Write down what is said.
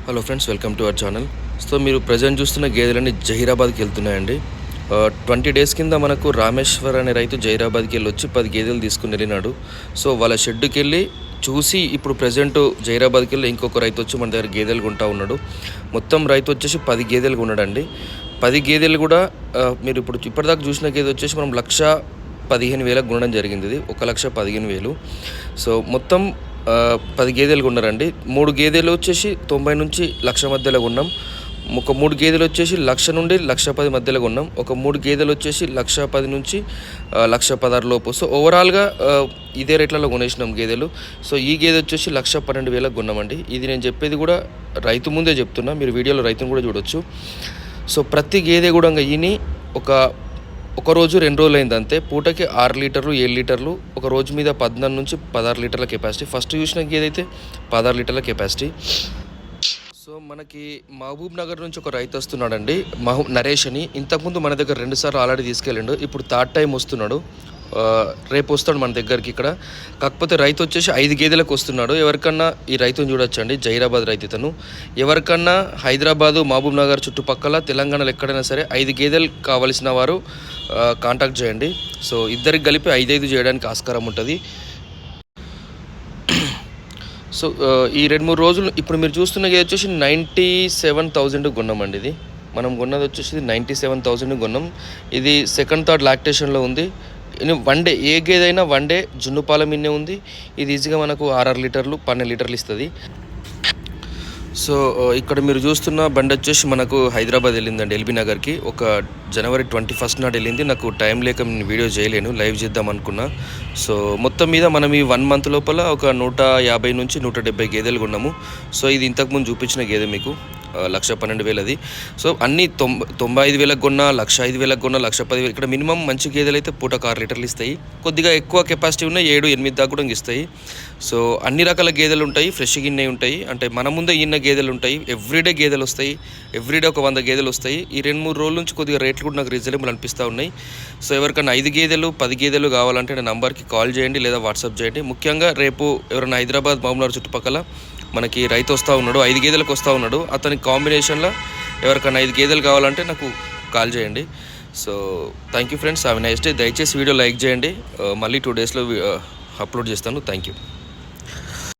Hello friends, welcome to our channel. So మీరు present చూస్తున్న గేదెలన్నీ జహీరాబాద్కి వెళ్తున్నాయండి. 20 days కింద మనకు రామేశ్వర్ అనే రైతు జహీరాబాద్కి వెళ్ళి వచ్చి 10 గేదెలు తీసుకుని వెళ్ళినాడు. సో వాళ్ళ షెడ్కి వెళ్ళి చూసి ఇప్పుడు ప్రజెంట్ జహీరాబాద్కి వెళ్ళి ఇంకొక రైతు వచ్చి మన దగ్గర గేదెలు కొంటా ఉన్నాడు. మొత్తం రైతు వచ్చేసి 10 గేదెలు కొన్నాడండి. 10 గేదెలు కూడా మీరు ఇప్పటిదాకా చూసిన గేదె వచ్చేసి మనం 1,15,000 కొనడం జరిగింది. ఇది 1,15,000. సో మొత్తం 10 గేదెలు కొన్నారండి. 3 గేదెలు వచ్చేసి 90 నుంచి 1,00,000 మధ్యలో కొన్నాం. ఒక 3 గేదెలు వచ్చేసి 1,00,000 నుండి 1,10,000 మధ్యలో కొన్నాం. ఒక 3 గేదెలు వచ్చేసి 1,10,000 నుంచి 1,16,000 లోపు. సో ఓవరాల్గా ఇదే రేట్లలో కొనేసినాం గేదెలు. సో ఈ గేదె వచ్చేసి 1,12,000 కొన్నామండి. ఇది నేను చెప్పేది కూడా రైతు ముందే చెప్తున్నా, మీరు వీడియోలో రైతును కూడా చూడొచ్చు. సో ప్రతి గేదె కూడా ఈయన ఒక రోజు 2 రోజులు అయింది అంతే. పూటకి 6 లీటర్లు 7 లీటర్లు, ఒక రోజు మీద 14 నుంచి 16 లీటర్ల కెపాసిటీ. ఫస్ట్ చూసిన గేదైతే 16 లీటర్ల కెపాసిటీ. సో మనకి మహబూబ్ నగర్ నుంచి ఒక రైతు వస్తున్నాడండి, నరేష్ అని. ఇంతకుముందు మన దగ్గర 2 సార్లు ఆల్రెడీ తీసుకెళ్ళిండు. ఇప్పుడు 3rd టైం వస్తున్నాడు. రేపు వస్తాడు మన దగ్గరికి ఇక్కడ. కాకపోతే రైతు వచ్చేసి 5 గేదెలకు వస్తున్నాడు. ఎవరికన్నా ఈ రైతుని చూడొచ్చండి, జహీరాబాద్ రైతు ఇతను. ఎవరికన్నా హైదరాబాదు, మహబూబ్ నగర్ చుట్టుపక్కల తెలంగాణలో ఎక్కడైనా సరే 5 గేదెలు కావలసిన వారు కాంటాక్ట్ చేయండి. సో ఇద్దరికి కలిపి 5 చేయడానికి ఆస్కారం ఉంటుంది. సో ఈ 2-3 రోజులు ఇప్పుడు మీరు చూస్తున్న గేదె వచ్చేసి 97,000 కొన్నామండి. ఇది మనం కొన్నది వచ్చేసి 97,000 కొన్నాం. ఇది 2nd, 3rd లాక్టేషన్లో ఉంది. వన్ డే ఏ గేదైనా వన్ డే జున్నుపాల మిన్నే ఉంది. ఇది ఈజీగా మనకు 6 లీటర్లు 12 లీటర్లు ఇస్తుంది. సో ఇక్కడ మీరు చూస్తున్న బండి వచ్చేసి మనకు హైదరాబాద్ వెళ్ళిందండి, ఎల్బీ నగర్కి. ఒక జనవరి 21 నాడు వెళ్ళింది. నాకు టైం లేక నేను వీడియో చేయలేను, లైవ్ చేద్దాం అనుకున్నా. సో మొత్తం మీద మనం ఈ 1 మంత్ లోపల ఒక 150 నుంచి 170 గేదెలు కొన్నాము. సో ఇది ఇంతకుముందు చూపించిన గేదె మీకు 1,12,000 అది. సో అన్నీ 95,000 కొన్నా, 1,05,000 కొన్నా, 1,10,000. ఇక్కడ మినిమం మంచి గేదెలు అయితే పూటకు 6 లీటర్లు ఇస్తాయి. కొద్దిగా ఎక్కువ కెపాసిటీ ఉన్న 7-8 దాకా కూడా ఇస్తాయి. సో అన్ని రకాల గేదెలు ఉంటాయి, ఫ్రెష్గా ఇన్నే ఉంటాయి. అంటే మన ముందే ఇన్న గేదెలు ఉంటాయి. ఎవ్రీడే గేదెలు వస్తాయి, ఎవ్రీడే ఒక 100 గేదెలు వస్తాయి. ఈ 2-3 రోజుల నుంచి కొద్దిగా రేట్లు కూడా నాకు రీజనబుల్ అనిపిస్తూ ఉన్నాయి. సో ఎవరికైనా 5 గేదెలు 10 గేదెలు కావాలంటే నా నంబర్కి కాల్ చేయండి లేదా వాట్సాప్ చేయండి. ముఖ్యంగా రేపు ఎవరైనా హైదరాబాద్, మహబూబ్నగర్ చుట్టుపక్కల మనకి రైతు వస్తూ ఉన్నాడు, 5 గేదెలకు వస్తూ ఉన్నాడు. అతని కాంబినేషన్లో ఎవరికైనా 5 గేదెలు కావాలంటే నాకు కాల్ చేయండి. So thank you friends, have a nice day. దయచేసి వీడియో లైక్ చేయండి. మళ్ళీ 2 డేస్లో అప్లోడ్ చేస్తాను. Thank you.